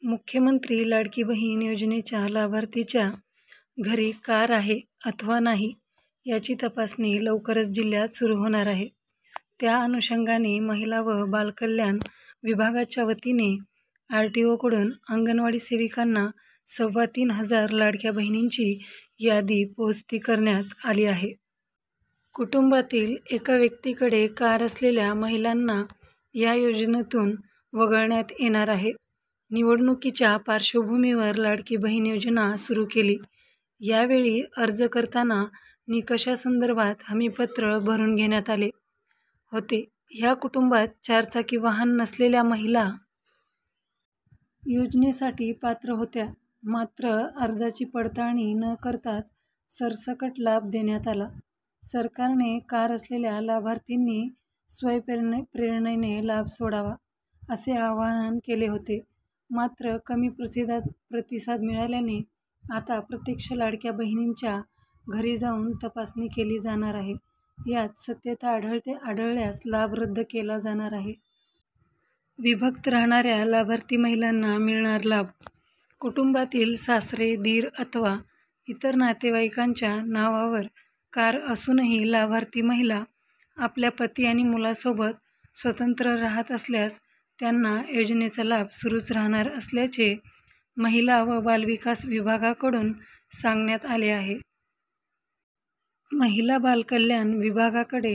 मुख्यमंत्री लाडकी बहीण योजनेच्या लाभार्थीच्या घरी कार आहे अथवा नाही याची तपासणी लवकरच जिल्ह्यात सुरू होणार आहे. त्या अनुषंगाने महिला व बालकल्याण विभागाच्या वतीने RTOकडून अंगणवाडी सेविकांना 3,500 लाडक्या बहिणींची यादी पोहोचती करण्यात आली आहे. कुटुंबातील एका व्यक्तीकडे कार असलेल्या महिलांना या योजनेतून वगळण्यात येणार आहे. निवडणुकीच्या पार्श्वभूमीवर लाडकी बहीण योजना सुरू केली. यावेळी अर्ज करताना निकषासंदर्भात हमीपत्र भरून घेण्यात आले होते. ह्या कुटुंबात 4 चाकी वाहन नसलेल्या महिला योजनेसाठी पात्र होत्या. मात्र अर्जाची पडताळणी न करताच सरसकट लाभ देण्यात आला. सरकारने कार असलेल्या लाभार्थींनी स्वयंप्रेरणेने लाभ सोडावा असे आवाहन केले होते. मात्र कमी प्रतिसाद मिळाल्याने आता प्रत्यक्ष लाडक्या बहिणींच्या घरी जाऊन तपासणी केली जाणार आहे. यात सत्यता आढळल्यास लाभ रद्द केला जाणार आहे. विभक्त राहणाऱ्या लाभार्थी महिलांना मिळणार लाभ. कुटुंबातील सासरे, दीर अथवा इतर नातेवाईकांच्या नावावर कार असूनही लाभार्थी महिला आपल्या पती आणि मुलासोबत स्वतंत्र राहत असल्यास त्यांना योजनेचा लाभ सुरूच राहणार असल्याचे महिला व बालविकास विभागाकडून सांगण्यात आले आहे. महिला बालकल्याण विभागाकडे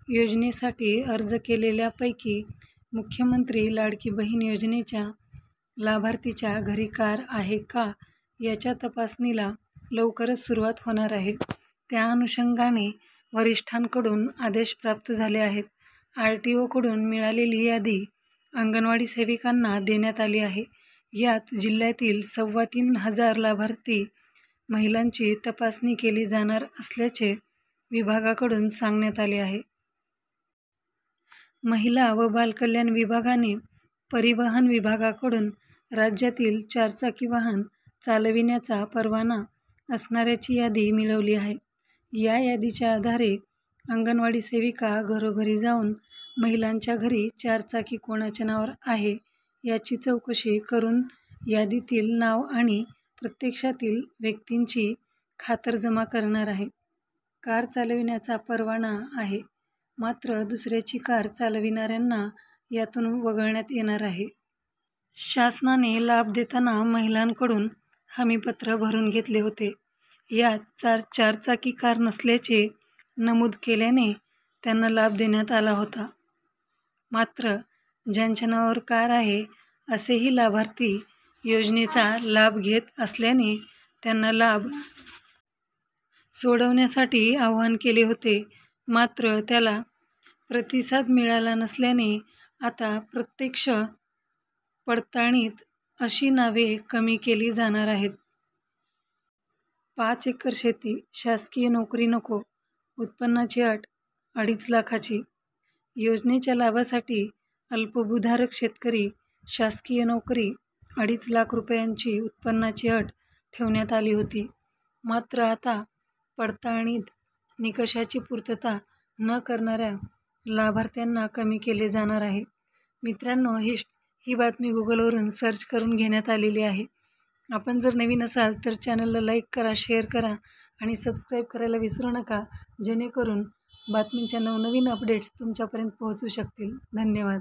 योजनेसाठी अर्ज केलेल्यापैकी मुख्यमंत्री लाडकी बहीण योजनेच्या लाभार्थीच्या घरी कार आहे का याच्या तपासणीला लवकरच सुरुवात होणार आहे. त्या अनुषंगाने वरिष्ठांकडून आदेश प्राप्त झाले आहेत. RTOकडून मिळालेली यादी अंगणवाडी सेविकांना देण्यात आली आहे. यात जिल्ह्यातील 3,500 लाभार्थी महिलांची तपासणी केली जाणार असल्याचे विभागाकडून सांगण्यात आले आहे. महिला व बालकल्याण विभागाने परिवहन विभागाकडून राज्यातील 4 चाकी वाहन चालविण्याचा परवाना असणाऱ्याची यादी मिळवली आहे. या यादीच्या आधारे अंगणवाडी सेविका घरोघरी जाऊन महिलांच्या घरी 4 चाकी कोणाच्या नावावर आहे याची चौकशी करून यादीतील नाव आणि प्रत्यक्षातील व्यक्तींची खातरजमा करणार आहेत. कार चालविण्याचा परवाना आहे, मात्र दुसऱ्याची कार चालविणाऱ्यांना यातून वगळण्यात येणार आहे. शासनाने लाभ देताना महिलांकडून हमीपत्र भरून घेतले होते. यात 4 चाकी कार नसल्याचे नमूद केल्याने त्यांना लाभ देण्यात आला होता. मात्र ज्यांच्या नावावर कार आहे असेही लाभार्थी योजनेचा लाभ घेत असल्याने त्यांना लाभ सोडवण्यासाठी आवाहन केले होते. मात्र त्याला प्रतिसाद मिळाला नसल्याने आता प्रत्यक्ष पडताळणीत अशी नावे कमी केली जाणार आहेत. 5 एकर शेती, शासकीय नोकरी नको, उत्पन्नाची अट 2.5 लाखाची. योजनेच्या लाभासाठी अल्पभूधारक शेतकरी, शासकीय नोकरी, 2.5 लाख रुपयांची उत्पन्नाची अट ठेवण्यात आली होती. मात्र आता पडताळणीत निकषाची पूर्तता न करणाऱ्या लाभार्थ्यांना कमी केले जाणार आहे. मित्रांनो, ही बातमी गुगलवरून सर्च करून घेण्यात आलेली आहे. आपण जर नवीन असाल तर चॅनलला लाईक करा, शेअर करा आणि सबस्क्राईब करायला विसरू नका, जेणेकरून बातमींच्या नवनवीन अपडेट्स तुमच्यापर्यंत पोहोचू शकतील. धन्यवाद.